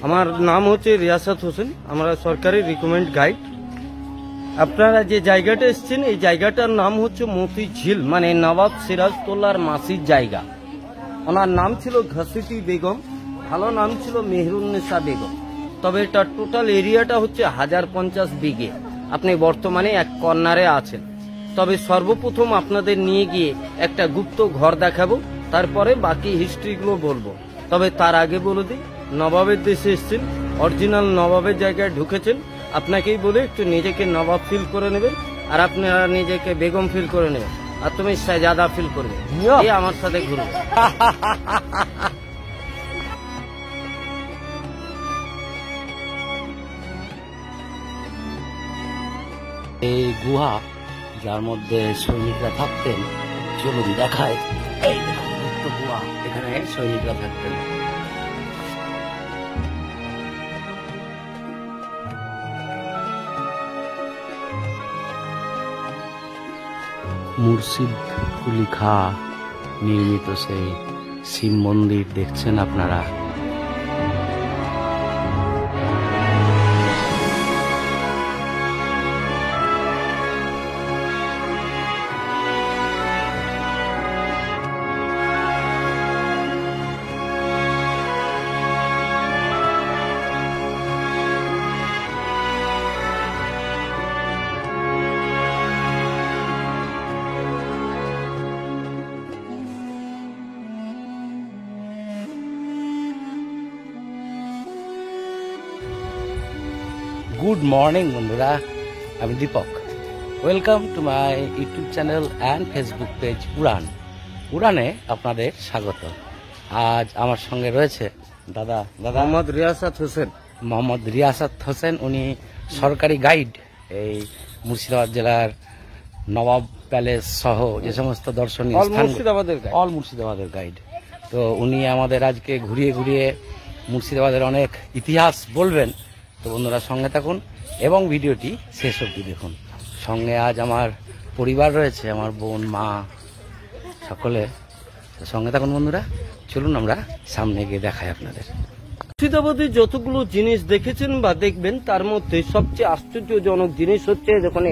আমার নাম হচ্ছে রিয়াসাত হোসেন, আমরা সরকারি রিকমেন্ড গাইড। আপনারা যে জায়গাটা এসেছেন এই জায়গাটার নাম হচ্ছে মতি ঝিল, মানে নবাব সিরাজদৌল্লার মাসির জায়গা। ওনার নাম ছিল ঘসিটি বেগম, ভালো নাম ছিল মেহরুন্নেসা বেগম। তবে এটা টোটাল এরিয়াটা হচ্ছে 1050 বিঘে। আপনি বর্তমানে এক কর্নারে আছেন। তবে সর্বপ্রথম আপনাদের নিয়ে গিয়ে একটা গুপ্ত ঘর দেখাবো, তারপরে বাকি হিস্ট্রিগুলো বলবো। তবে তার আগে বলে দিই, নবাবের দেশে এসেছেন, অরিজিনাল নবাবের জায়গায় ঢুকেছেন। আপনাকেই বলে একটু নিজেকে নবাব ফিল করে নেবেন, আর আপনারা নিজেকে বেগম ফিল করে নেবেন, আর তুমি শাহজাদা ফিল করবে। আমার সাথে ঘুরবে। এই গুহা যার মধ্যে সৈনিকরা থাকতেন, চলুন দেখায়। এই দেখুন গুপ্ত গুহা, এখানে সৈনিকরা থাকতেন। মুর্শিদ কুলি খাঁ নির্মিত সেই শিব মন্দির দেখছেন আপনারা। গুড মর্নিং বন্ধুরা, আমি Deepak. Welcome to my YouTube channel and Facebook page উড়ানে আপনাদের স্বাগত। আজ আমার সঙ্গে রয়েছে দাদা মোহাম্মদ রিয়াসাত হোসেন। উনি সরকারি গাইড, এই মুর্শিদাবাদ জেলার নবাব প্যালেস সহ যে সমস্ত দর্শনীয় স্থান, অল মুর্শিদাবাদের গাইড। তো উনি আমাদের আজকে ঘুরিয়ে ঘুরিয়ে মুর্শিদাবাদের অনেক ইতিহাস বলবেন। তো বন্ধুরা সঙ্গে থাকুন এবং ভিডিওটি শেষ অবধি দেখুন। সঙ্গে আজ আমার পরিবার রয়েছে, আমার বোন, মা, সকলে। সঙ্গে থাকুন বন্ধুরা, চলুন আমরা সামনে গিয়ে দেখাই আপনাদের। মুর্শিদাবাদে যতগুলো জিনিস দেখেছেন বা দেখবেন, তার মধ্যে সবচেয়ে আশ্চর্যজনক জিনিস হচ্ছে দেখুন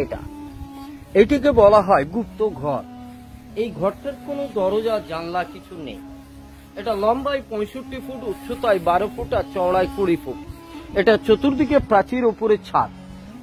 এইটিকে বলা হয় গুপ্ত ঘর। এই ঘরটার কোনো দরজা জানলা কিছু নেই। এটা লম্বায় 65 ফুট, উচ্চতায় 12 ফুট, আর চওড়ায় 20 ফুট। এটা চতুর্দিকে প্রাচীর, ওপরে ছাদ।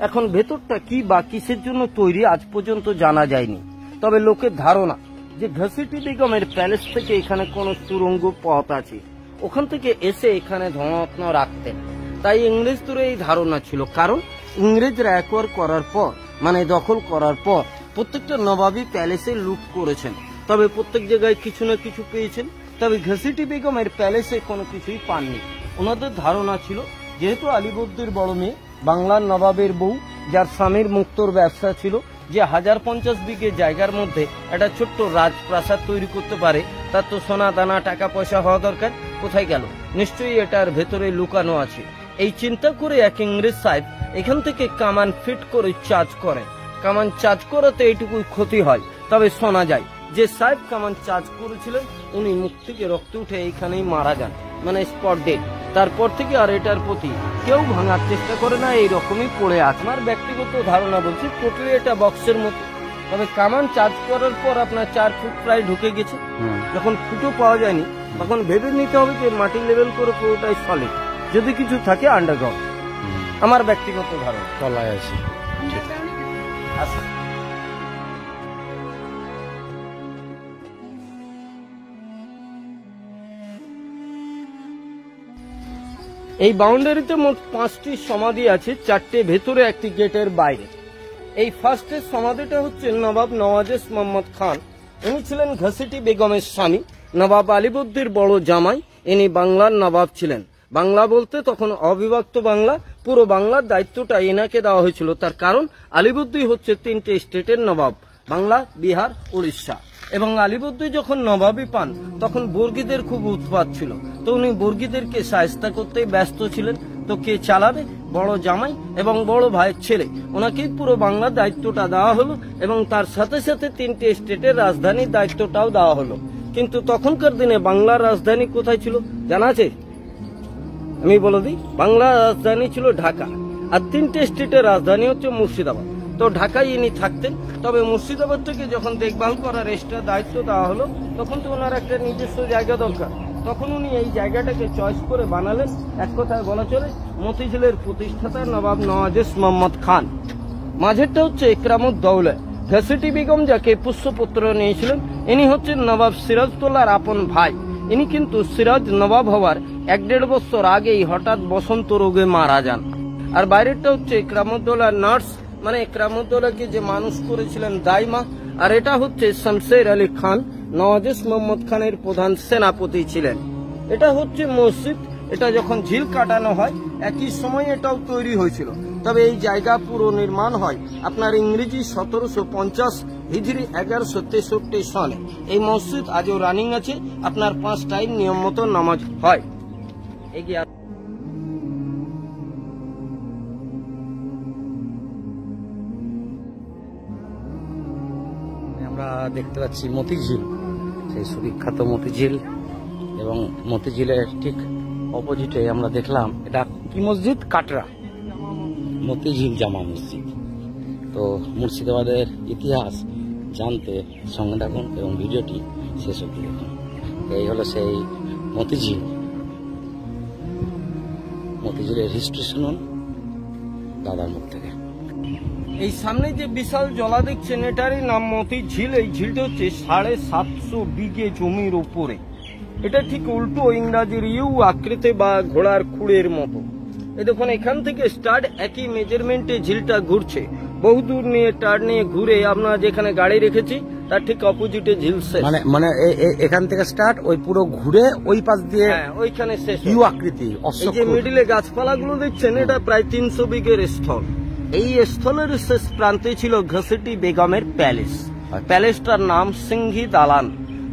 এখন ভেতরটা কি বা কিসের জন্য তৈরি আজ পর্যন্ত জানা যায়নি। তবে লোকের ধারণা যে ঘসিটি বেগমের প্যালেস থেকে এখানে কোন সুড়ঙ্গ পথ আছে, ওখান থেকে এসে এখানে ধনরত্ন রাখতেন। তাই ইংরেজদের এই ধারণা ছিল, কারণ ইংরেজরা একবার করার পর, মানে দখল করার পর, প্রত্যেকটা নবাবী প্যালেসে লুট করেছেন। তবে প্রত্যেক জায়গায় কিছু না কিছু পেয়েছেন। তবে ঘসিটি বেগমের প্যালেসে কোনো কিছুই পাননি। ওনাদের ধারণা ছিল, যেহেতু আলিবর্দীর বড় মেয়ে, বাংলার নবাবের বউ, যার স্বামীর মুক্তোর ব্যবসা ছিল, যে 1050 বিঘে জায়গার মধ্যে একটা ছোট্ট রাজপ্রাসাদ তৈরি করতে পারে, তার তো সোনা দানা টাকা পয়সা হওয়া দরকার। কোথায় গেল? নিশ্চয়ই এটার ভেতরে লুকানো আছে। এই চিন্তা করে এক ইংরেজ সাহেব এখান থেকে কামান ফিট করে চার্জ করেন। কামান চার্জ করাতে এইটুকুই ক্ষতি হয়, তবে শোনা যায় যে সাহেব কামান চার্জ করেছিলেন উনি মুখ থেকে রক্ত উঠে এইখানেই মারা যান, মানে স্পট ডেড। তারপর থেকে আর এটার প্রতি কেউ ভাঙার চেষ্টা করে না, এইরকমই পড়ে আছে। আমার ব্যক্তিগত ধারণা বলছি টোটালি এটা বক্সের মতো। তবে কামান চার্জ করার পর আপনার 4 ফুট প্রায় ঢুকে গেছে। যখন ফুটও পাওয়া যায়নি, তখন ভেবে নিতে হবে যে মাটি লেভেল করে পুরোটাই সলিড, যদি কিছু থাকে আন্ডারগ্রাউন্ড। আমার ব্যক্তিগত ধারণা। তলায় আছে। আচ্ছা, এই বাউন্ডারিতে মোট 5টি সমাধি আছে, 4টে ভেতরে, একটি গেটের বাইরে। এই ফার্স্টের সমাধিটা হচ্ছে নবাব নওয়াজেশ মোহাম্মদ খান। ইনি ছিলেন ঘসিটি বেগমের স্বামী, নবাব আলিবর্দীর বড় জামাই। ইনি বাংলার নবাব ছিলেন। বাংলা বলতে তখন অবিভক্ত বাংলা, পুরো বাংলার দায়িত্বটা এনাকে দেওয়া হয়েছিল। তার কারণ আলিবর্দী হচ্ছে 3টে স্টেটের নবাব, বাংলা, বিহার, উড়িষ্যা। এবং আলিবর্দী যখন নবাবী পান, তখন বর্গীদের খুব উৎপাত ছিল। তো উনি বর্গীদেরকে শায়েস্তা করতে ব্যস্ত ছিলেন। তো কে চালাবে? বড় জামাই এবং বড় ভাইয়ের ছেলে, ওনাকেই পুরো বাংলার দায়িত্বটা দেওয়া হলো, এবং তার সাথে সাথে 3টে স্টেটের রাজধানীর দায়িত্বটাও দেওয়া হলো। কিন্তু তখনকার দিনে বাংলার রাজধানী কোথায় ছিল জানা আছে? আমি বলে দিই, বাংলার রাজধানী ছিল ঢাকা, আর 3টে স্টেটের রাজধানী হচ্ছে মুর্শিদাবাদ। তো ঢাকায় ইনি থাকতেন, তবে মুর্শিদাবাদ থেকে যখন দেখভাল করার এক্সট্রা দায়িত্ব দেওয়া হলো, তখন তো ওনার একটা নিজস্ব জায়গা দরকার। তখন উনি এই জায়গাটাকে চয়েস করে বানালেন। এক কথায় বলা চলে মতিঝিলের প্রতিষ্ঠাতা নবাব নওয়াজ মোহাম্মদ খান। মাঝেরটা হচ্ছে ইকরামউদ্দৌলা ঘাসেটি বেগম, যাকে পুষ্পপত্র নিয়েছিলেন। ইনি হচ্ছেন নবাব সিরাজউদ্দৌলার আপন ভাই। ইনি কিন্তু সিরাজ নবাব হওয়ার 1-1.5 বছর আগেই হঠাৎ বসন্ত রোগে মারা যান। আর বাইরেরটা হচ্ছে ইকরামউদ্দৌলার নার্স, মানে ইকরামউদ্দৌলাকে যে মানুষ করেছিলেন দাইমা। আর এটা হচ্ছে শামসের আলী খান, নওয়াজ মোহাম্মদ খানের প্রধান সেনাপতি ছিলেন। এটা হচ্ছে মসজিদ। এটা যখন ঝিল কাটানো হয় একই সময় এটাও তৈরি হয়েছিল, তবে এই জায়গা পুরো নির্মাণ হয় আপনার ইংরেজি 1750, হিজরি 1163 সনে। এই মসজিদ আজও রানিং আছে, আপনার 5 টাইম নিয়ম মতো নামাজ হয়। এগিয়ে আমরা দেখতে পাচ্ছি মতিঝিল, সেই সুবিখ্যাত মতিঝিল, এবং মতিঝিলের ঠিক অপোজিটে আমরা দেখলাম এটা কি মসজিদ? কাটরা মতিঝিল জামা মসজিদ। তো মুর্শিদাবাদের ইতিহাস জানতে সঙ্গে থাকুন এবং ভিডিওটি শেষ অবধি দেখুন। এই হলো সেই মতিঝিল। মতিঝিলের হিস্ট্রি শুনুন দাদার মুখ থেকে। এই সামনে যে বিশাল জলা দেখছেন এটারই নাম মতিঝিল। এই ঝিলটা হচ্ছে 750 বিঘে জমির উপরে। এটা ঠিক উল্টো ইংরাজির ইউ আকৃতি বা ঘোড়ার খুঁড়ের মতো। এই দেখুন এখান থেকে স্টার্ট, একই মেজারমেন্টে ঝিলটা ঘুরছে। বহুদূর নিয়ে টার্ন নিয়ে ঘুরে আমরা যেখানে গাড়ি রেখেছি তার ঠিক অপোজিটে ঝিল শেষ। মানে এখান থেকে স্টার্ট, ওই পুরো ঘুরে ওই পাশ দিয়ে ওইখানে শেষ ইউ আকৃতি। এই যে মিডিলে গাছপালাগুলো দেখছেন এটা প্রায় 300 বিঘের স্থল। এই স্থলের শেষ প্রান্তে ছিল ঘাসেটি বেগমের প্যালেস। প্যালেসটার নাম সিংহি দালান।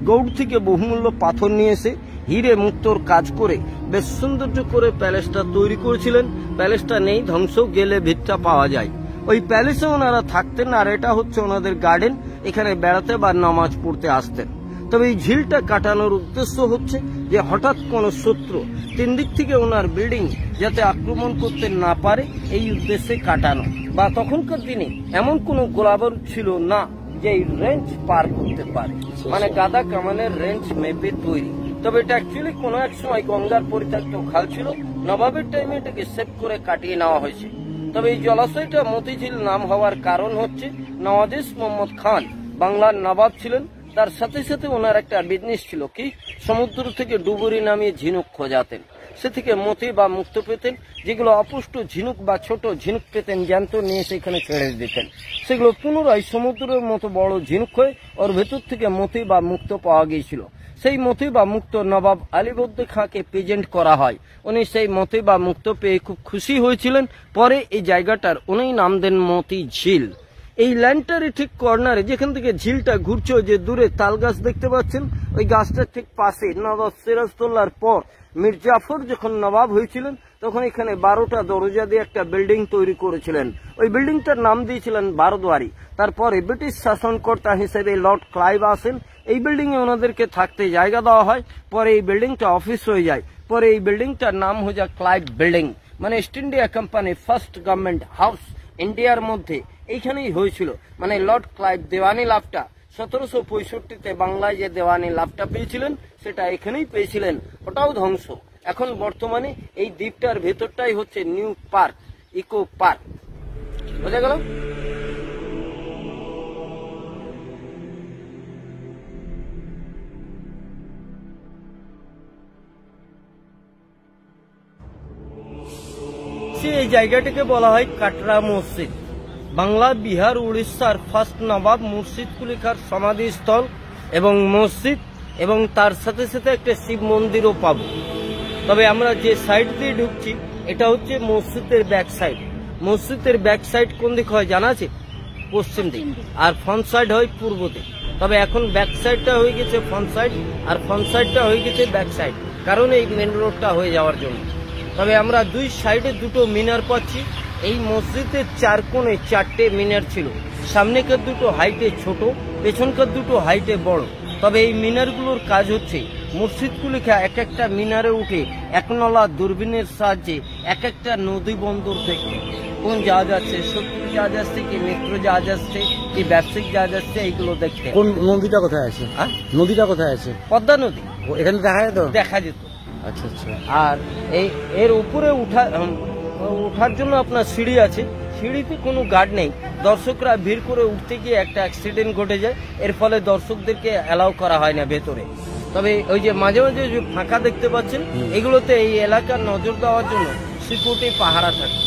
গৌড় থেকে বহুমূল্য পাথর নিয়ে এসে হিরে মুক্তোর কাজ করে বেশ সৌন্দর্য করে প্যালেসটা তৈরি করেছিলেন। প্যালেসটা নেই, ধ্বংস, গেলে ভিতটা পাওয়া যায়। ওই প্যালেসে ওনারা থাকতেন, আর এটা হচ্ছে ওনাদের গার্ডেন। এখানে বেড়াতে বা নামাজ পড়তে আসতেন। তবে এই ঝিলটা কাটানোর উদ্দেশ্য হচ্ছে যে হঠাৎ কোন শত্রু 3 দিক থেকে ওনার বিল্ডিং যাতে আক্রমণ করতে না পারে, এই উদ্দেশ্যে কাটানো। বা তখনকার দিনে এমন কোন গোলাবারুদ ছিল না যে এই রেঞ্জ পার করতে পারে, মানে গাদা কামানের রেঞ্জ মেপে তৈরি। তবে এটা অ্যাকচুয়ালি কোনো এক সময় গঙ্গার পরিত্যক্ত খাল ছিল। নবাবের টাইমে এটাকে সেভ করে কাটিয়ে নেওয়া হয়েছে। তবে এই জলাশয়টা মতিঝিল নাম হওয়ার কারণ হচ্ছে নওয়াজ মোহাম্মদ খান বাংলার নবাব ছিলেন। তার সাথে সাথে ওনার একটা বিজনেস ছিল কি, সমুদ্র থেকে ডুবুরি নামিয়ে ঝিনুক খোঁজাতেন। সে থেকে মতি বা মুক্ত পেতেন। যেগুলো অপুষ্ট ঝিনুক বা ছোট ঝিনুক পেতেন জ্যান্ত নিয়ে সেখানে ছেড়ে দিতেন। সেগুলো পুনরায় সমুদ্রের মতো বড় ঝিনুক হয়ে ওর ভেতর থেকে মতি বা মুক্ত পাওয়া গিয়েছিল। সেই মতি বা মুক্ত নবাব আলীবর্দী খাঁকে প্রেজেন্ট করা হয়। উনি সেই মতি বা মুক্ত পেয়ে খুব খুশি হয়েছিলেন। পরে এই জায়গাটার উনি নাম দেন মতিঝিল। এই ল্যান্ডটারই ঠিক কর্নারে যেখান থেকে ঝিলটা ঘুরছে, যে দূরে তাল গাছ দেখতে পাচ্ছেন, ওই গাছটার ঠিক পাশে নবাব সিরাজউদ্দৌলার পর মীর জাফর যখন নবাব হয়েছিলেন তখন এখানে 12টা দরজা দিয়ে একটা বিল্ডিং তৈরি করেছিলেন। ওই বিল্ডিংটার নাম দিয়েছিলেন বারোদুয়ারি। তারপরে ব্রিটিশ শাসনকর্তা হিসেবে লর্ড ক্লাইভ আসেন। এই বিল্ডিং এ ওনাদেরকে থাকতে জায়গা দেওয়া হয়। পরে এই বিল্ডিংটা অফিস হয়ে যায়। পরে এই বিল্ডিংটার নাম হয়ে যায় ক্লাইভ বিল্ডিং, মানে east India company first government house ইন্ডিয়ার মধ্যে এইখানেই হয়েছিল। মানে লর্ড ক্লাইভ দেওয়ানি লাভটা 1765-তে বাংলায় যে দেওয়ানি লাভটা পেয়েছিলেন সেটা এখানেই পেয়েছিলেন। ওটাও ধ্বংস। এখন বর্তমানে এই দ্বীপটার ভেতরটাই হচ্ছে নিউ পার্ক, ইকো পার্ক। বোঝা গেল? এই জায়গাটিকে বলা হয় কাটরা মসজিদ। বাংলা, বিহার, উড়িষ্যার ফার্স্ট নবাব মুর্শিদ কুলি খাঁর সমাধিস্থল এবং মসজিদ, এবং তার সাথে সাথে একটা শিব মন্দিরও পাবো। তবে আমরা যে সাইড দিয়ে ঢুকছি এটা হচ্ছে মসজিদের ব্যাক সাইড। মসজিদের ব্যাক সাইড কোন দিক হয় জানা আছে? পশ্চিম দিক। আর ফ্রন্ট সাইড হয় পূর্ব দিক। তবে এখন ব্যাক সাইডটা হয়ে গেছে ফ্রন্ট সাইড, আর ফ্রন্ট সাইডটা হয়ে গেছে ব্যাক সাইড, কারণ এই মেন রোডটা হয়ে যাওয়ার জন্য। তবে আমরা দুই সাইডে দুটো মিনার পাচ্ছি। এই মসজিদের 4 কোণে 4টে মিনার ছিল। সামনেকার দুটো হাইটে ছোট, পেছনকার দুটো হাইটে বড়। তবে এই মিনারগুলোর কাজ হচ্ছে মসজিদ কুলিখা এক একটা মিনারে উঠে একনলা দূরবীনের সাহায্যে এক একটা নদী বন্দর দেখতে, কোন জাহাজ আছে, শত্রু জাহাজ আসছে কি মেট্রো জাহাজ আসছে কি ব্যবসায়িক জাহাজ আসছে, এইগুলো দেখতে। কোন নদীটা কোথায় আছে? নদীটা কোথায় আছে? পদ্মা নদী এখানে দেখা যেত? দেখা যেত। আচ্ছা আচ্ছা। আর এর উপরে ওঠার জন্য আপনার সিঁড়ি আছে, সিঁড়িতে কোনো গার্ড নেই। দর্শকরা ভিড় করে উঠতে গিয়ে একটা অ্যাক্সিডেন্ট ঘটে যায়, এর ফলে দর্শকদেরকে অ্যালাউ করা হয় না ভেতরে। তবে ওই যে মাঝে মাঝে যে ফাঁকা দেখতে পাচ্ছেন, এগুলোতে এই এলাকার নজর দেওয়ার জন্য সিকিউরিটি পাহারা থাকে।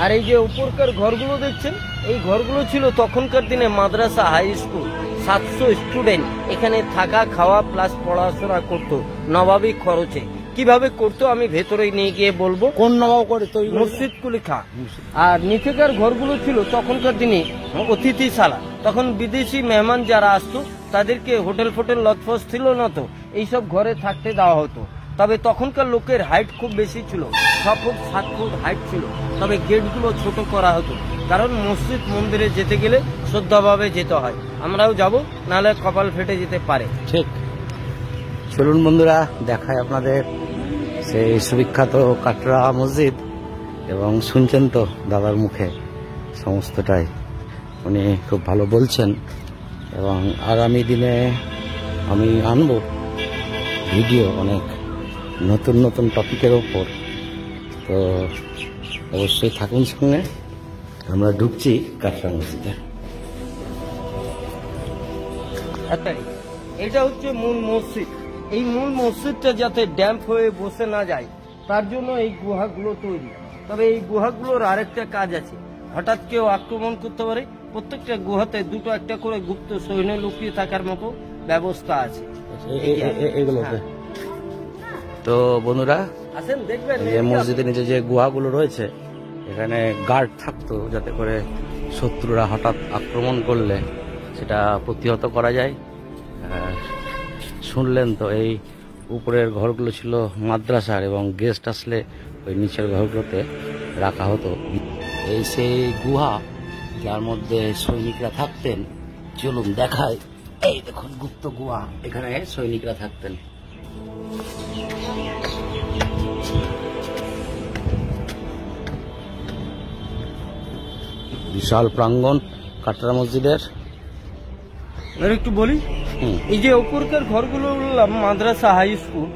আর এই যে উপরকার ঘরগুলো দেখছেন, এই ঘরগুলো ছিল তখনকার দিনে মাদ্রাসা, হাই স্কুল। 700 স্টুডেন্ট এখানে থাকা খাওয়া প্লাস পড়াশোনা করতো নবাবী খরচে। কিভাবে করতো আমি ভেতরে নিয়ে গিয়ে বলবো। কোন নবাব করে তৈরি? মসজিদ কুলিখা। আর নিচেকার ঘরগুলো ছিল তখনকার দিনে অতিথিশালা। তখন বিদেশি মেহমান যারা আসতো তাদেরকে হোটেল ফোটেল লজফজ ছিল না, তো এইসব ঘরে থাকতে দেওয়া হতো। তবে তখনকার লোকের হাইট খুব বেশি ছিল, 6 ফুট 7 ফুট হাইট ছিল। তবে গেটগুলো ছোট করা হতো, কারণ মসজিদ মন্দিরে যেতে গেলে শ্রদ্ধাভাবে যেতে হয়। আমরাও যাব, নাহলে কপাল ফেটে যেতে পারে। ঠিক। চলুন বন্ধুরা, দেখায় আপনাদের সেই সুবিখ্যাত কাটরা মসজিদ। এবং শুনছেন তো দাদার মুখে সমস্তটাই, উনি খুব ভালো বলছেন। এবং আগামী দিনে আমি আনবো ভিডিও অনেক নতুন নতুন টপিকের ওপর, তো অবশ্যই থাকুন সঙ্গে। আমরা ঢুকছি কাটরা মসজিদে। এটা হচ্ছে মূল মসজিদ। এই মূল মসজিদটা যাতে ড্যাম্প হয়ে বসে না যায় তার জন্য এই গুহাগুলো তৈরি। তবে এই গুহাগুলোর আরেকটা কাজ আছে, হঠাৎ কেউ আক্রমণ করতে পারে। প্রত্যেকটা গুহাতে দুটো একটা করে গুপ্ত সৈন্য লুকিয়ে থাকার মতো ব্যবস্থা আছে এগুলোতে। তো বন্ধুরা আসেন দেখবেন, এই মসজিদের নিচে যে গুহাগুলো রয়েছে, এখানে গার্ড থাকতো যাতে করে শত্রুরা হঠাৎ আক্রমণ করলে সেটা প্রতিহত করা যায়। শুনলেন তো, এই উপরের ঘরগুলো ছিল মাদ্রাসার, এবং গেস্ট আসলে ওই নিচের ঘরগুলোতে রাখা হতো। এই সেই গুহা যার মধ্যে সৈনিকরা থাকতেন। চলুন দেখায়। এই দেখুন গুপ্ত গুহা, এখানে সৈনিকরা থাকতেন। বিশাল প্রাঙ্গণ কাটরা মসজিদের। একটু বলি, এই যে উপরকার ঘরগুলো বললাম মাদ্রাসা, হাই স্কুল।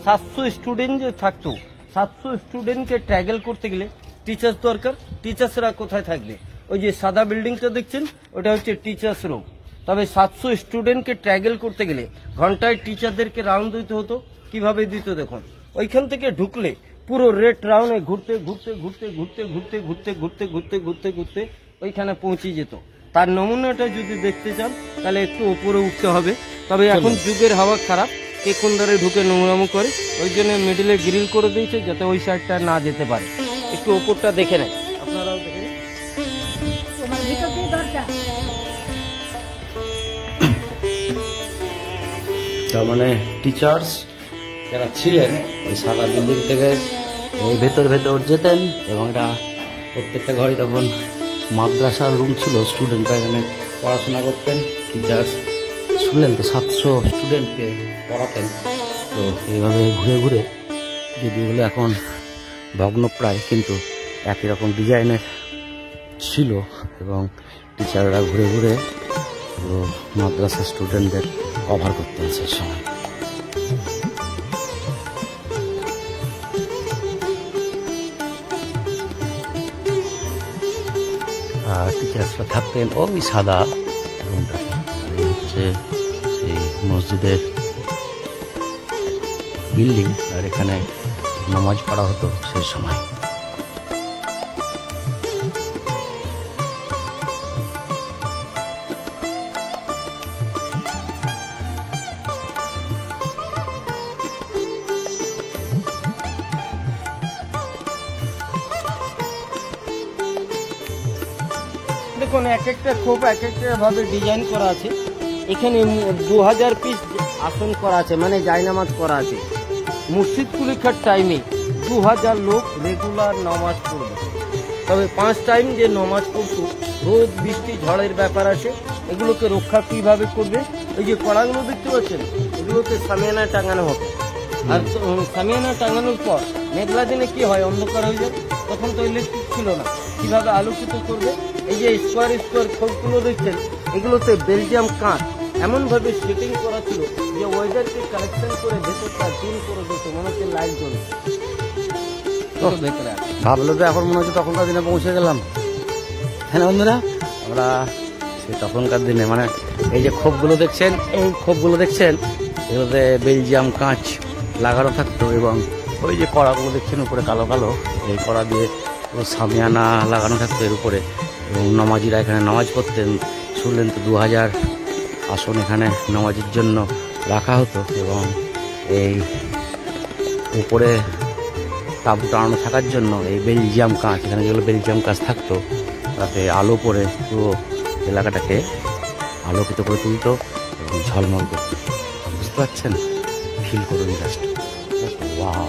700 স্টুডেন্ট যে থাকতো, 700 স্টুডেন্টকে ট্র্যাগল করতে গেলে টিচার্স দরকার। টিচার্সরা কোথায় থাকবে? ওই যে সাদা বিল্ডিংটা দেখছেন, ওটা হচ্ছে টিচার্স রুম। তবে 700 স্টুডেন্টকে ট্র্যাগল করতে গেলে ঘন্টায় টিচারদেরকে রাউন্ড দিতে হতো। কিভাবে দিত দেখুন, ওইখান থেকে ঢুকলে পুরো রেড রাউন্ডে ঘুরতে ঘুরতে ঘুরতে ঘুরতে ঘুরতে ঘুরতে ঘুরতে ঘুরতে ঘুরতে ঘুরতে ওইখানে পৌঁছে যেত। তার নমুনাটা যদি দেখতে চান তাহলে একটু উপরে উঠতে হবে। তবে এখন যুগের হাওয়া খারাপ, কে কোন ধারে ঢুকে নোংরামো করে, ওই জন্য মিডিলে গ্রিল করে দিয়েছে যাতে ওই সাইডটা না যেতে পারে। একটু উপরটা দেখে নেন, আপনারাও দেখে নেন। তার মানে টিচার্স যারা ছিলেন ওই সাদা বিল্ডিং থেকে ওই ভেতর যেতেন, এবং এটা প্রত্যেকটা ঘরে তখন মাদ্রাসার রুম ছিল। স্টুডেন্টরা এখানে পড়াশোনা করতেন। টিচার্স শুনলেন তো, 700 স্টুডেন্টকে পড়াতেন। তো এইভাবে ঘুরে ঘুরে, যদি এগুলো এখন ভগ্নপ্রায়, কিন্তু একই রকম ডিজাইনের ছিল। এবং টিচাররা ঘুরে ঘুরে মাদ্রাসা স্টুডেন্টদের কভার করতেন সেই সময়। আর টিচার্সরা থাকতেন ওই সাদা রুমটাতে। হচ্ছে সেই মসজিদের বিল্ডিং, আর এখানে নামাজ পড়া হতো সেই সময়। দেখুন, এক একটা খোপ এক একটা ভাবে ডিজাইন করা আছে। এখানে 2000 পিস আসন করা আছে, মানে জায়নামাজ করা আছে। মসজিদ কুলিখার টাইমে 2000 লোক রেগুলার নামাজ পড়বে। তবে 5 টাইম যে নামাজ পড়তো, রোদ বৃষ্টি ঝড়ের ব্যাপার আছে, এগুলোকে রক্ষা কিভাবে করবে? এই যে কড়াগুলো দেখতে পাচ্ছেন, এগুলোতে সামিয়ানা টাঙানো হতো। আর সামিয়ানা টাঙানোর পর মেঘলা দিনে কি হয়, অন্ধকার হয়ে যায়, তখন তো ইলেকট্রিক ছিল না, কিভাবে আলোকিত করবে? এই যে স্কোয়ার স্কোয়ার খোপগুলো দেখছেন, এগুলোতে বেলজিয়াম কাঁচ এমনভাবে সেটিং করা ছিল যে ওয়েদারকে কালেকশন করে ভেতরটা জুম করে দিত, মনে হচ্ছে লাইট জ্বলছে। ভাবলো তো এখন মনে হচ্ছে তখনকার দিনে পৌঁছে গেলাম। হ্যাঁ বন্ধুরা, আমরা সেই তখনকার দিনে মানে এই যে খোপগুলো দেখছেন, এই খোপগুলো দেখছেন, এগুলোতে বেলজিয়াম কাঁচ লাগানো থাকতো এবং ওই যে কড়াগুলো দেখছেন উপরে কালো কালো, এই কড়া দিয়ে পুরো সামিয়ানা লাগানো থাকতো এর উপরে, এবং নামাজিরা এখানে নামাজ পড়তেন। শুনলেন তো 2000 আসন এখানে নামাজের জন্য রাখা হতো, এবং এই উপরে তাঁবু টানানো থাকার জন্য এই বেলজিয়াম কাঁচ, এখানে যেগুলো বেলজিয়াম কাঁচ থাকতো তাতে আলো পরে পুরো এলাকাটাকে আলোকিত করে তুলতো এবং ঝলমল করতো। বুঝতে পারছেন? ফিল করুন জাস্ট, ওয়াও।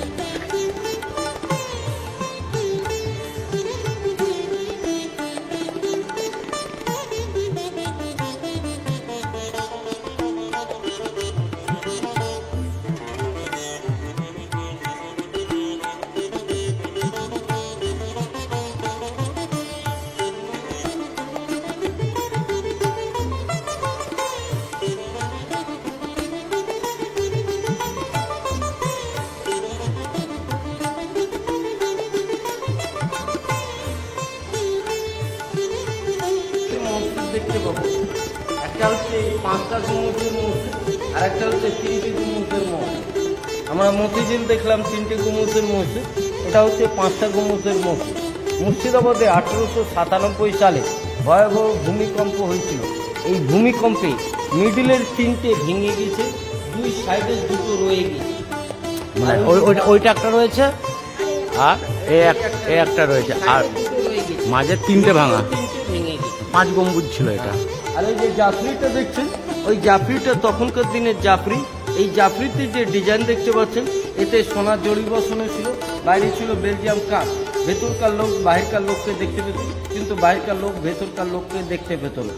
দেখতে পাবো, একটা হচ্ছে 5টা গুম্বুজের মসজিদ, আর একটা হচ্ছে 3টে গুম্বুজের মসজিদ। আমরা মতিঝিল দেখলাম 3টে গুম্বুজের মসজিদ, এটা হচ্ছে 5টা গুম্বুজের মসজিদ। মুর্শিদাবাদে 1897 সালে ভয়াবহ ভূমিকম্প হয়েছিল। এই ভূমিকম্পে মিডিলের 3টে ভেঙে গেছে, 2 সাইডে 2টো রয়ে গেছে। মানে ওইটা একটা রয়েছে আর এই একটা রয়েছে, আর মাঝে 3টে ভাঙা, 3টে ভেঙে গেছে। 5 গম্বুজ ছিল এটা। আর ওই যে জাফরিটা দেখছেন, ওই জাফরিটা তখনকার দিনের জাফরি। এই জাফরিতে যে ডিজাইন দেখতে পাচ্ছেন, এতে সোনার জড়ি বসানো ছিল, বাইরে ছিল বেলজিয়াম কাঁচ। ভেতরকার লোক বাহিরকার লোককে দেখতে পেত, কিন্তু বাহিরকার লোক ভেতরকার লোককে দেখতে পেত না।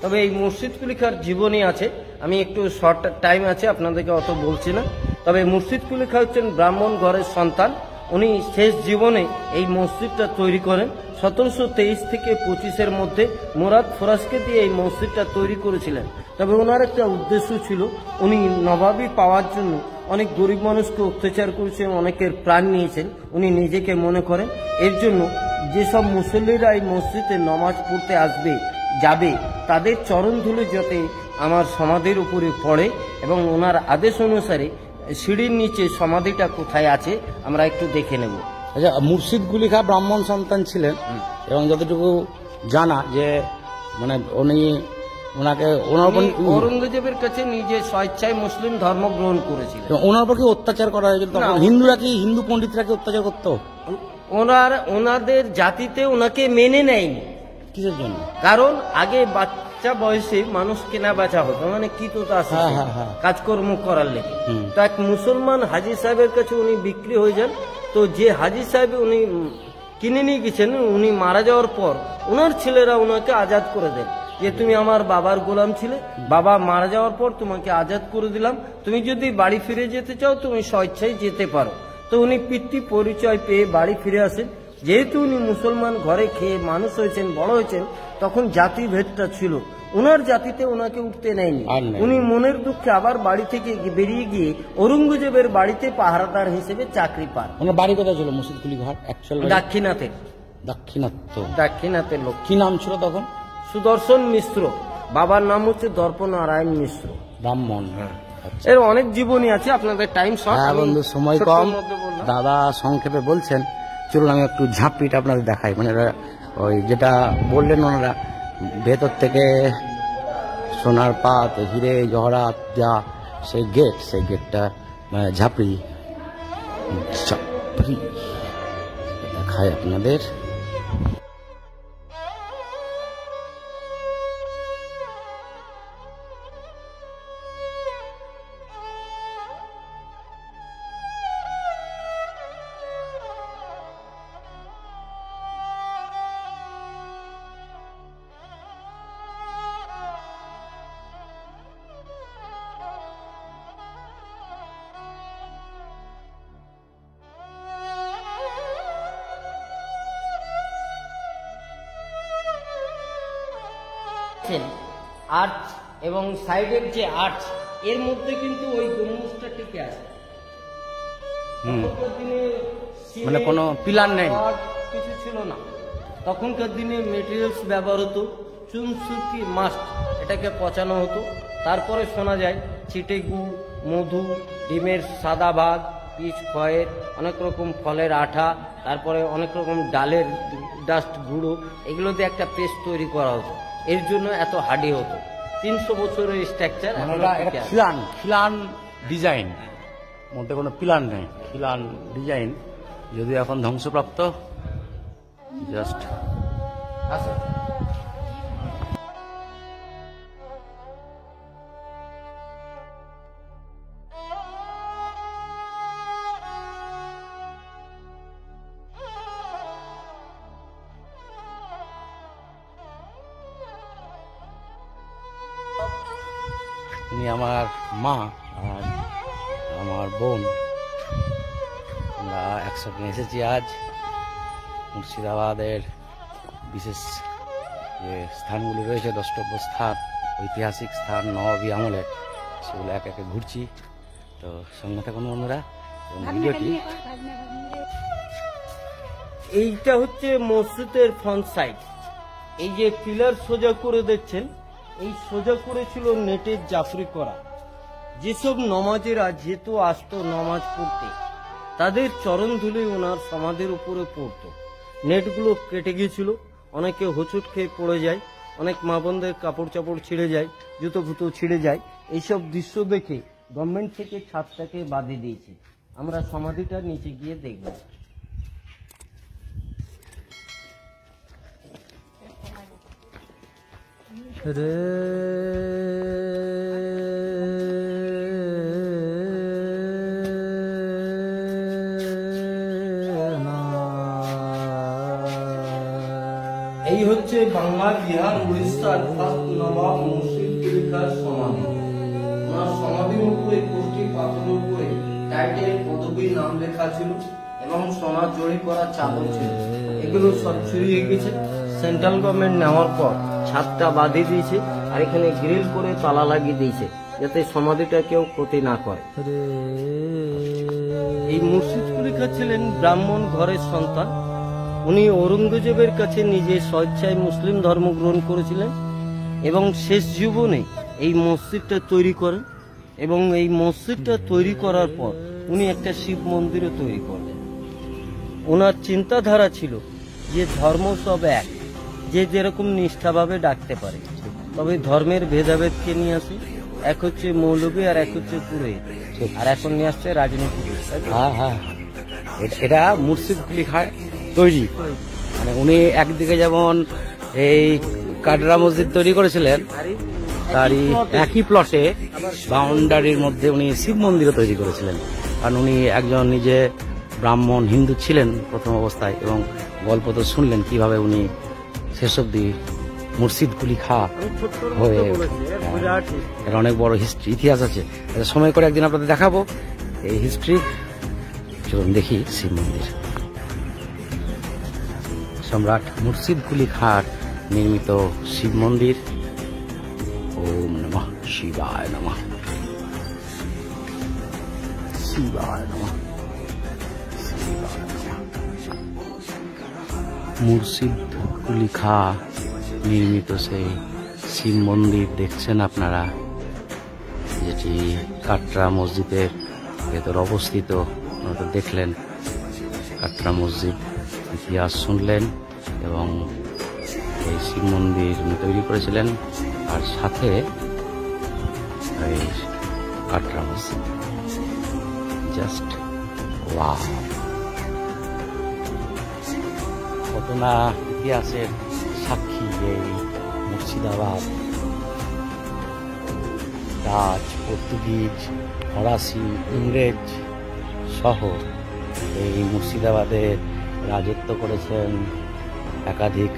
তবে এই মসজিদ কুলিখার জীবনী আছে, আমি একটু শর্ট টাইম আছে, আপনাদেরকে অত বলছি না। তবে মুর্শিদ কুলিখা হচ্ছেন ব্রাহ্মণ ঘরের সন্তান। উনি শেষ জীবনে এই মসজিদটা তৈরি করেন। 1723 থেকে 25-এর মধ্যে মুরাদ ফরাজকে দিয়ে এই মসজিদটা তৈরি করেছিলেন। তবে ওনার একটা উদ্দেশ্য ছিল, উনি নবাবি পাওয়ার জন্য অনেক গরিব মানুষকে অত্যাচার করেছেন, অনেকের প্রাণ নিয়েছেন, উনি নিজেকে মনে করেন। এর জন্য যেসব মুসল্লিরা এই মসজিদে নামাজ পড়তে আসবে যাবে, তাদের চরণ ধুলো যাতে আমার সমাধির উপরে পড়ে, এবং ওনার আদেশ অনুসারে সিঁড়ির নিচে সমাধিটা কোথায় আছে আমরা একটু দেখে নেব। আচ্ছা, মুর্শিদ কুলিখা ব্রাহ্মণ সন্তান ছিলেন, এবং যতটুকু জানা যে মানে ওনার উপর ঔরঙ্গজেবের কাছে নিজে স্বেচ্ছায় মুসলিম ধর্ম গ্রহণ করেছিলেন। ওনার উপর কি অত্যাচার করা হয়েছিল তখন? হিন্দু পণ্ডিতরা কি অত্যাচার করতো? ওনাদের জাতিতে ওনাকে মেনে নেয়নি। কিসের জন্য? কারণ আগে বাচ্চা বয়সে মানুষ কেনা বেচা হতো, মানে কি তো কাজকর্ম করার লেগে। তো এক মুসলমান হাজি সাহেবের কাছে উনি বিক্রি হয়ে যান। তো যে হাজি সাহেব উনি কিনে নিয়ে গেছেন, উনি মারা যাওয়ার পর ওনার ছেলেরা ওনাকে আজাদ করে দেন, যে তুমি আমার বাবার গোলাম ছিলে, বাবা মারা যাওয়ার পর তোমাকে আজাদ করে দিলাম, তুমি যদি বাড়ি ফিরে যেতে চাও তুমি স্বেচ্ছায় যেতে পারো। তো উনি পিতৃ পরিচয় পেয়ে বাড়ি ফিরে আসেন। যেহেতু উনি মুসলমান ঘরে খেয়ে মানুষ হয়েছেন, বড় হয়েছেন, তখন জাতি ভেদটা ছিল, ওনার জাতিতে ওনাকে উঠতে নেয়নি। উনি মনের দুঃখে আবার বাড়ি থেকে বেরিয়ে গিয়ে ঔরঙ্গজেবের বাড়িতে পাহারাদার হিসেবে চাকরি পান। ওনার বাড়ি কোথায় ছিল মুর্শিদ কুলিখার? দাক্ষিণাতের লোক। কি নাম ছিল তখন? সুদর্শন মিশ্র। বাবার নাম হচ্ছে দর্পনারায়ণ মিশ্র, ব্রাহ্মণ। এর অনেক জীবনী আছে, আপনাদের টাইম শর্ট, বন্ধু সময় কম, দাদা সংক্ষেপে বলছেন। চলুন আমি একটু ঝাঁপিটা আপনাদের দেখাই। মানে ওই যেটা বললেন ওনারা, ভেতর থেকে সোনার পাত, হিরে জহরাত যা, সেই গেটটা মানে ঝাঁপড়ি দেখায় আপনাদের। আর্চ এবং সাইডের যে আর্চ এর মধ্যে কিন্তু ওই গম্বুজটা টিকে আছে। তখনকার দিনে মানে কোনো পিলার নেই, কিছু ছিল না। তখনকার দিনে মেটেরিয়ালস ব্যবহার হতো চুন সুতি মাস্ট, এটাকে পচানো হতো। তারপরে শোনা যায় চিটে গুড়, মধু, ডিমের সাদা ভাগ, পিচ খয়ের, অনেক রকম ফলের আঠা, তারপরে অনেক রকম ডালের ডাস্ট গুঁড়ো, এগুলো দিয়ে একটা পেস্ট তৈরি করা হতো। এর জন্য এত হার্ডি হতো। 300 বছরের স্ট্রাকচার। খিলান ডিজাইন, মধ্যে কোনো পিলার নেই, খিলান ডিজাইন, যদিও এখন ধ্বংসপ্রাপ্ত। জাস্ট আচ্ছা, উনি আমার মা আর আমার বোন, আমরা একসঙ্গে এসেছি আজ মুর্শিদাবাদের বিশেষ যে স্থানগুলি রয়েছে, দ্রষ্টব্য স্থান, ঐতিহাসিক স্থান নবাবী আমলের, সেগুলো এক একে ঘুরছি। তো সঙ্গে থাকুন বন্ধুরা। ভিডিওটি এইটা হচ্ছে মসজিদের ফ্রন্ট সাইড। এই যে পিলার সোজা করে দেখছেন, এই সোজা করেছিল নেটের জাফরি করা। যেসব নমাজেরা যেত আসতো নমাজ পড়তে, তাদের চরণ ধুলে ওনার সমাধির উপরে পড়তো। নেটগুলো কেটে গিয়েছিল, অনেকে হোঁচট খেয়ে পড়ে যায়, অনেক মা বোনদের কাপড় চাপড় ছিঁড়ে যায়, জুতো ফুতো ছিঁড়ে যায়। এইসব দৃশ্য দেখে গভর্নমেন্ট থেকে ছাদটাকে বাঁধিয়ে দিয়েছে। আমরা সমাধিটা নিচে গিয়ে দেখব। এই হচ্ছে বাংলা, বিহার, উড়িষ্যার ফার্স্ট নবাব মুর্শিদ কুলি খাঁর সমাধি। ওনার সমাধির উপরে কোষ্ঠী পাথরের উপরে টাইটেল পদবীর নাম লেখা ছিল এবং সোনা জড়ি করা চাদর ছিল। এগুলো সব ছড়িয়ে গেছে। সেন্ট্রাল গভর্নমেন্ট নেওয়ার পর ছাদটা বাঁধিয়ে দিয়েছে আর এখানে গ্রিল করে তালা লাগিয়ে দিয়েছে যাতে সমাধিটা কেউ ক্ষতি না করে। এই মুর্শিদ কুলি খাঁ ছিলেন ব্রাহ্মণ ঘরের সন্তান। উনি ঔরঙ্গজেবের কাছে নিজে স্বেচ্ছায় মুসলিম ধর্ম গ্রহণ করেছিলেন এবং শেষ জীবনে এই মসজিদটা তৈরি করেন। এবং এই মসজিদটা তৈরি করার পর উনি একটা শিব মন্দিরও তৈরি করলেন। ওনার চিন্তাধারা ছিল যে ধর্ম সব এক, যে যেরকম নিষ্ঠাভাবে ডাকতে পারে, তবে ধর্মের ভেদাভেদকে নিয়ে আসে। এক হচ্ছে মৌলবী আর এক হচ্ছে পুরোহিত, আর এখন নিয়ে আসছে রাজনীতিবিদ। হ্যাঁ হ্যাঁ, এটা মুর্শিদ কুলি খাঁ তৈরি। মানে উনি একদিকে যেমন এই কাটরা মসজিদ তৈরি করেছিলেন, তারই একই প্লটে বাউন্ডারির মধ্যে উনি শিব মন্দিরও তৈরি করেছিলেন। কারণ উনি একজন নিজে ব্রাহ্মণ হিন্দু ছিলেন প্রথম অবস্থায়, এবং গল্প তো শুনলেন কিভাবে উনি শেষ অব্দি মুর্শিদ কুলি খাঁ হয়ে। এর অনেক বড় হিস্ট্রি, ইতিহাস আছে। সময় করে একদিন আপনাদের দেখাবো এই হিস্ট্রি। চলুন দেখি শিব মন্দির। সম্রাট মুর্শিদ কুলি খাঁর নির্মিত শিব মন্দির। ওম নমঃ শিবায় নমঃ, শিবায় নমঃ, শিবায় নমঃ। মুর্শিদ কুলি খাঁ নির্মিত সেই শিব মন্দির দেখছেন আপনারা, যেটি কাটরা মসজিদের ভেতর অবস্থিত। আপনারা দেখলেন কাটরা মসজিদ, ইতিহাস শুনলেন, এবং এই শিব মন্দির উনি তৈরি করেছিলেন, আর সাথে এই কাটরা মসজিদ। জাস্ট ওয়াও, কত না ইতিহাসের সাক্ষী এই মুর্শিদাবাদ। ডাচ, পর্তুগিজ, ফরাসি, ইংরেজ সহ এই মুর্শিদাবাদে রাজত্ব করেছেন একাধিক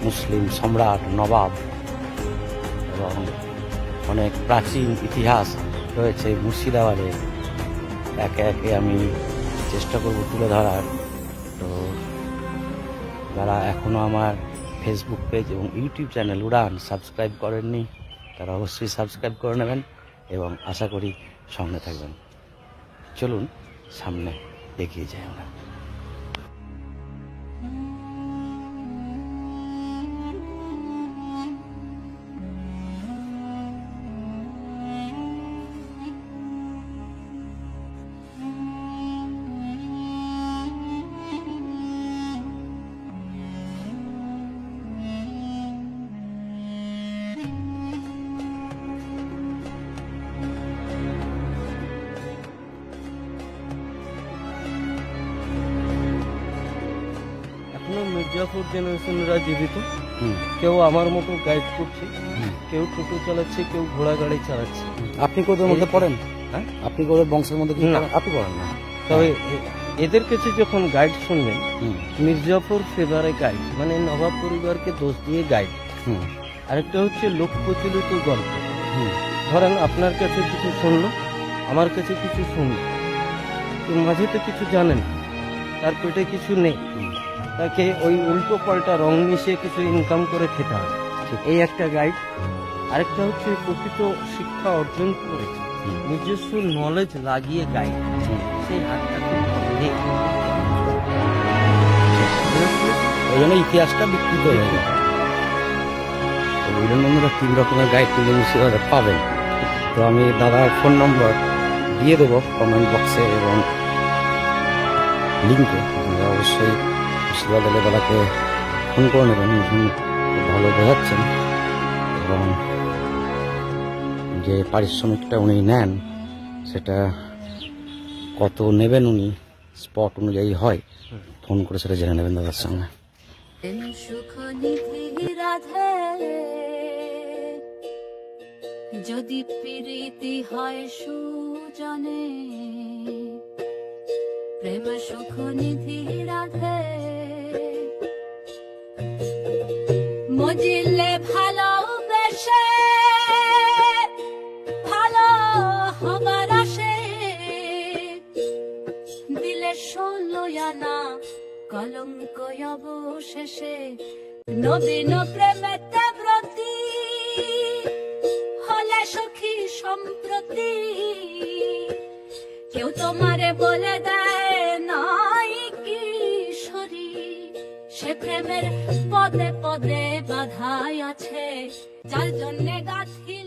মুসলিম সম্রাট, নবাব, এবং অনেক প্রাচীন ইতিহাস রয়েছে মুর্শিদাবাদে। একে একে আমি চেষ্টা করব তুলে ধরার। তো যারা এখনো আমার ফেসবুক পেজ এবং ইউটিউব চ্যানেল উড়ান সাবস্ক্রাইব করেননি তারা অবশ্যই সাবস্ক্রাইব করে নেবেন এবং আশা করি সঙ্গে থাকবেন। চলুন সামনে এগিয়ে যাই আমরা। মির্জাপুর জেনারেশনরা জীবিত, কেউ আমার মতো গাইড করছে, কেউ টোটো চালাচ্ছে, কেউ ঘোড়া গাড়ি চালাচ্ছে। আপনি কোদের মধ্যে পড়েন? হ্যাঁ, আপনি কোদের বংশের মধ্যে না, আপনি পড়েন না। তবে এদের কাছে যখন গাইড শুনবেন, মির্জাপুর ফেভারে গাইড মানে নবাব পরিবারকে দোষ দিয়ে গাইড। আরেকটা হচ্ছে লোক প্রচলিত গল্প। ধরেন আপনার কাছে কিছু শুনলো, আমার কাছে কিছু শুনলো, তো মাঝে তো কিছু জানেন, তার পেটে কিছু নেই, তাকে ওই উল্টো পাল্টা রং মিশিয়ে কিছু ইনকাম করে খেতে হবে, এই একটা গাইড। আরেকটা হচ্ছে প্রকৃত শিক্ষা অর্জন করে নিজস্ব নলেজ লাগিয়ে গাইড, সেই হাতটা ওই জন্য ইতিহাসটা বিকৃত হয়ে যায়। বন্ধুরা 3 রকমের গাইড তুলে মুর্শিদাবাদে পাবেন। তো আমি দাদার ফোন নম্বর দিয়ে দেবো কমেন্ট বক্সে এবং লিঙ্কে, আপনারা অবশ্যই মুর্শিদাবাদ দাদাকে ফোন করে নেবেন। ভালো বোঝাচ্ছেন এবং যে পারিশ্রমিকটা উনি নেন সেটা কত নেবেন উনি স্পট অনুযায়ী হয়, ফোন করে সেটা জেনে নেবেন দাদার সঙ্গে। যদি প্রীতি হয় সুজনে, প্রেম সুখ নিধি রাধে, মজিলে ভালোবেসে ভালো হবার আসে, দিলে 16 আনা কলঙ্ক অবশেষে, নবীন প্রেমেতে ব্রতী হলে সখী সম্প্রতি, কেউ তোমারে বলে দেয় নাই কিশোরী, সে প্রেমের পদে পদে বাধাই আছে, যার জন্যে গাথিল